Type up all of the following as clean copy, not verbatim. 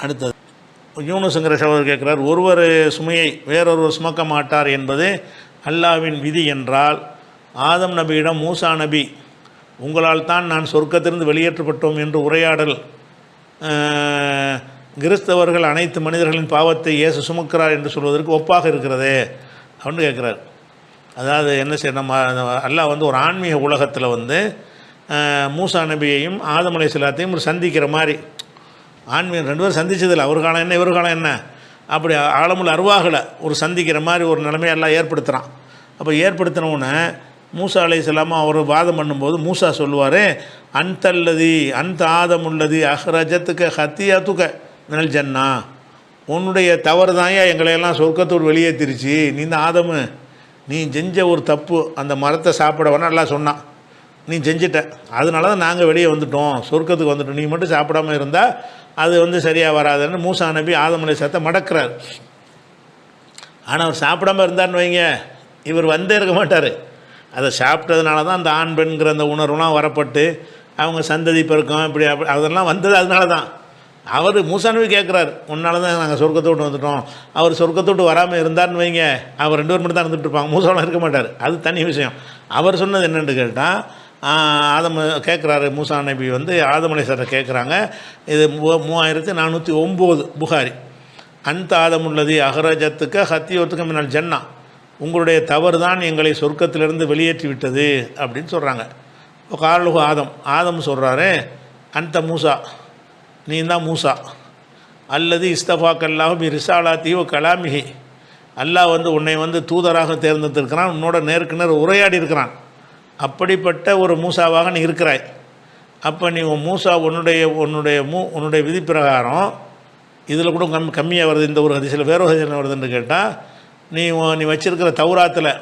அடுத்தது யூனுஸுங்கிற சகோதரர் கேட்குறார், ஒருவர் சுமையை வேறொருவர் சுமக்க மாட்டார் என்பது அல்லாவின் விதி என்றால், ஆதம் நபியிடம் மூசா நபி உங்களால் தான் நான் சொர்க்கத்திலிருந்து வெளியேற்றப்பட்டோம் என்று உரையாடல் கிறிஸ்தவர்கள் அனைத்து மனிதர்களின் பாவத்தை இயேசு சுமக்கிறார் என்று சொல்வதற்கு ஒப்பாக இருக்கிறதே அப்படின்னு கேட்குறார். அதாவது என்ன செய்ய, நம்ம அல்லாஹ் வந்து ஒரு ஆன்மீக உலகத்தில் வந்து மூசா நபியையும் ஆதம் அலைஹிஸ்ஸலாத்தையும் ஒரு சந்திக்கிற மாதிரி, ஆன்மீகம் ரெண்டு பேரும் சந்தித்ததில்லை, அவர் காலம் என்ன இவர் காலம் என்ன, அப்படி ஆலமுல் அருவாகளை ஒரு சந்திக்கிற மாதிரி ஒரு நிலைமையை எல்லாம் ஏற்படுத்துகிறான். அப்போ ஏற்படுத்தினவுடனே மூசா அலைஹிஸ்ஸலாம் அவர் வாதம் பண்ணும்போது மூசா சொல்லுவார், அன்தல்லதி அந்த ஆதமுல்லதி அஹ்ரஜத்துக்கு ஹத்தியாத்துக்க மினல் ஜன்னா, உன்னுடைய தவறு தாயா எங்களையெல்லாம் சொர்க்கத்தோடு வெளியேற்றிருச்சு, நீ இந்த ஆதமு நீ செஞ்ச ஒரு தப்பு, அந்த மரத்தை சாப்பிட வேணா எல்லாம் சொன்னான், நீ செஞ்சிட்ட, அதனால தான் நாங்கள் வெளியே வந்துட்டோம், சொர்க்கத்துக்கு வந்துட்டோம், நீ மட்டும் சாப்பிடாமல் இருந்தால் அது வந்து சரியாக வராதுன்னு மூசா நபி ஆதம் அலைஹிஸ்ஸலாத்தை மடக்கிறார். ஆனால் அவர் சாப்பிடாமல் இருந்தார்னு வைங்க, இவர் வந்தே இருக்க மாட்டார். அதை சாப்பிட்டதுனால தான் அந்த ஆண் பெண்கிற அந்த உணர்வுலாம் வரப்பட்டு அவங்க சந்ததி பெருக்கம் இப்படி அப்படி அதெல்லாம் வந்தது. அதனால தான் அவர் மூசா நபி கேட்குறாரு, உன்னால தான் நாங்கள் சொர்க்கத்தோடு வந்துட்டோம். அவர் சொர்க்கத்தோடு வராமல் இருந்தார்னு வைங்க, அவர் 2 பேர் மட்டும் தான் இருந்துட்டு இருப்பாங்க, மூசாவெலாம் இருக்க மாட்டார். அது தனி விஷயம். அவர் சொன்னது என்னென்னு கேட்டால், ஆதம் கேட்குறாரு, மூசா நபி வந்து ஆதம் அலைஹிஸ்ஸலாம் கேட்குறாங்க, இது 3409 புகாரி, அந்த ஆதமுல்லதி அஹ்ரஜத்துக்கு ஹத்தியோத்துக்கு மினல் ஜன்னா, உங்களுடைய தவறு தான் எங்களை சொர்க்கத்திலிருந்து வெளியேற்றி விட்டது அப்படின்னு சொல்கிறாங்க. இப்போ காலுகு ஆதம் சொல்கிறாரு, அந்த மூசா நீ தான் மூசா, அல்லது இஸ்தஃபாக்கல்லாஹு பி ரிசாலாத்தி வ கலாமிஹி, அல்லாஹ் வந்து உன்னை வந்து தூதராக தேர்ந்தெடுத்திருக்கிறான், உன்னோட நேருக்கு நேர் உரையாடி இருக்கிறான், அப்படிப்பட்ட ஒரு மூசாவாக நீ இருக்கிறாய். அப்போ நீ மூசா உன்னுடைய விதி பிரகாரம் இதில் கூட கம்மியாக வருது, இந்த ஒரு ஹதீஸில் வேற ஒரு ஹதீஸில் வருதுன்னு கேட்டால், நீ வச்சிருக்கிற தௌராத்தில்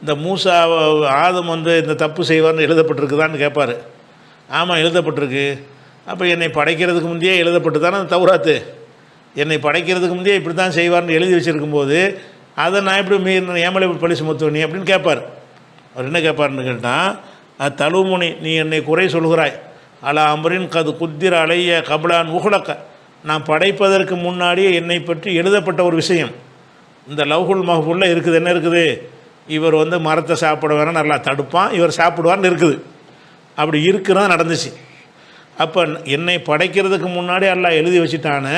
இந்த மூசா ஆதம் வந்து இந்த தப்பு செய்வார்னு எழுதப்பட்டிருக்குதான்னு கேட்பார். ஆமாம் எழுதப்பட்டிருக்கு. அப்போ என்னை படைக்கிறதுக்கு முந்தையே எழுதப்பட்டு தானே அந்த தௌராத்து, என்னை படைக்கிறதுக்கு முந்தையே இப்படி தான் செய்வார்னு எழுதி வச்சுருக்கும்போது அதை நான் எப்படி ஏமலை பழி சுமத்துவ நீ அப்படின்னு கேட்பார். அவர் என்ன கேட்பார்னு கேட்டால், தலுமுனி நீ என்னை குறை சொல்கிறாய், அலா அம்ரின் கது குத்திர அலைய கபலான் உகுலக்க, நான் படைப்பதற்கு முன்னாடியே என்னை பற்றி எழுதப்பட்ட ஒரு விஷயம் இந்த லவ்ஹுல் மஹ்ஃபூலில் இருக்குது. என்ன இருக்குது, இவர் வந்து மரத்தை சாப்பிட வேணால் நல்லா தடுப்பான், இவர் சாப்பிடுவார்னு இருக்குது. அப்படி இருக்கிறதா நடந்துச்சு. அப்போ என்னை படைக்கிறதுக்கு முன்னாடி அல்லாஹ் எழுதி வச்சுட்டானே,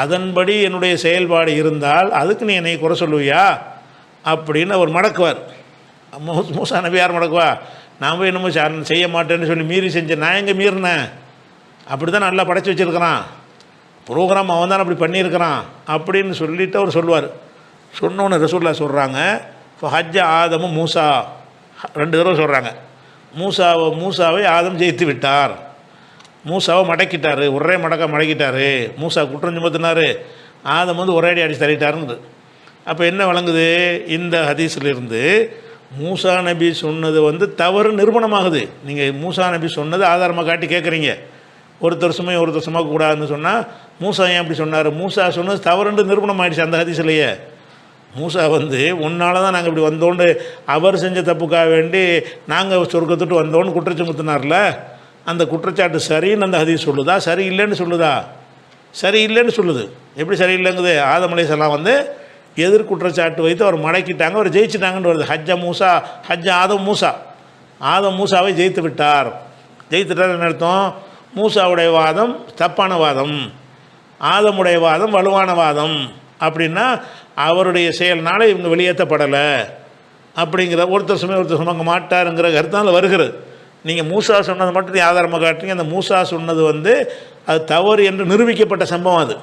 அதன்படி என்னுடைய செயல்பாடு இருந்தால் அதுக்கு நீ என்னை குறை சொல்லுவியா அப்படின்னு அவர் மடக்குவார். மூசா நபி யார் மடக்குவா, நான் போய் என்னமோ செய்ய மாட்டேன்னு சொல்லி மீறி செஞ்சேன், நான் எங்கே மீறினேன், அப்படி தான் நல்லா படைச்சி வச்சுருக்கிறான், ப்ரோக்ராம் அவன் தான் அப்படி பண்ணியிருக்கிறான் அப்படின்னு சொல்லிவிட்டு அவர் சொல்லுவார். சொன்னோன்னு ரசூலுல்லாஹ் சொல்கிறாங்க, இப்போ ஹஜ்ஜ ஆதமும் மூசா 2 தடவை சொல்கிறாங்க, மூசாவை ஆதம் ஜெயித்து விட்டார், மூசாவை மடக்கிட்டார், ஒரே மடக்கிட்டார், மூசா குற்றம் சுமத்தினார், ஆதம் வந்து ஒரே அடி தள்ளிட்டாருன்னு. அப்போ என்ன வழங்குது, இந்த ஹதீஸிலிருந்து மூசா நபி சொன்னது வந்து தவறு நிரூபணமாகுது. நீங்கள் மூசா நபி சொன்னது ஆதாரமாக காட்டி கேட்குறீங்க, ஒருத்தர் சுமக்கக்கூடாதுன்னு சொன்னால் மூசா ஏன் அப்படி சொன்னார், மூசா சொன்னது தவறுன்னு நிரூபணம் ஆகிடுச்சு அந்த ஹதீஸ்லையே. மூசா வந்து உன்னால் தான் நாங்கள் இப்படி வந்தோண்டு, அவர் செஞ்ச தப்புக்காக வேண்டி நாங்கள் சொர்க்கத்துட்டு வந்தோன்னு குற்றச்சுமத்தினார்ல, அந்த குற்றச்சாட்டு சரின்னு அந்த ஹதீஸ் சொல்லுதா, சரி இல்லைன்னு சொல்லுதா, சரி இல்லைன்னு சொல்லுது. எப்படி சரி இல்லைங்குது, ஆதம் அலைஹிஸ்ஸலாம் வந்து எதிர்குற்றச்சாட்டு வைத்து அவர் மடக்கிட்டாங்க, அவர் ஜெயிச்சிட்டாங்கன்னு வருது. ஹஜ்ஜ ஆதம் மூசாவை ஜெயித்து விட்டார். ஜெயித்துட்டார் என்ன அர்த்தம், மூசாவுடைய வாதம் தப்பான வாதம், ஆதமுடைய வாதம் வலுவான வாதம் அப்படின்னா அவருடைய செயல்னால இவங்க வெளியேற்றப்படலை அப்படிங்கிற, ஒருத்தர் சுமக்க மாட்டாருங்கிற கருத்தால் வருகிறது. நீங்கள் மூசா சொன்னது மட்டும் ஆதாரமாக காட்டுறீங்க, அந்த மூசா சொன்னது வந்து அது தவறு என்று நிரூபிக்கப்பட்ட சம்பவம் அது.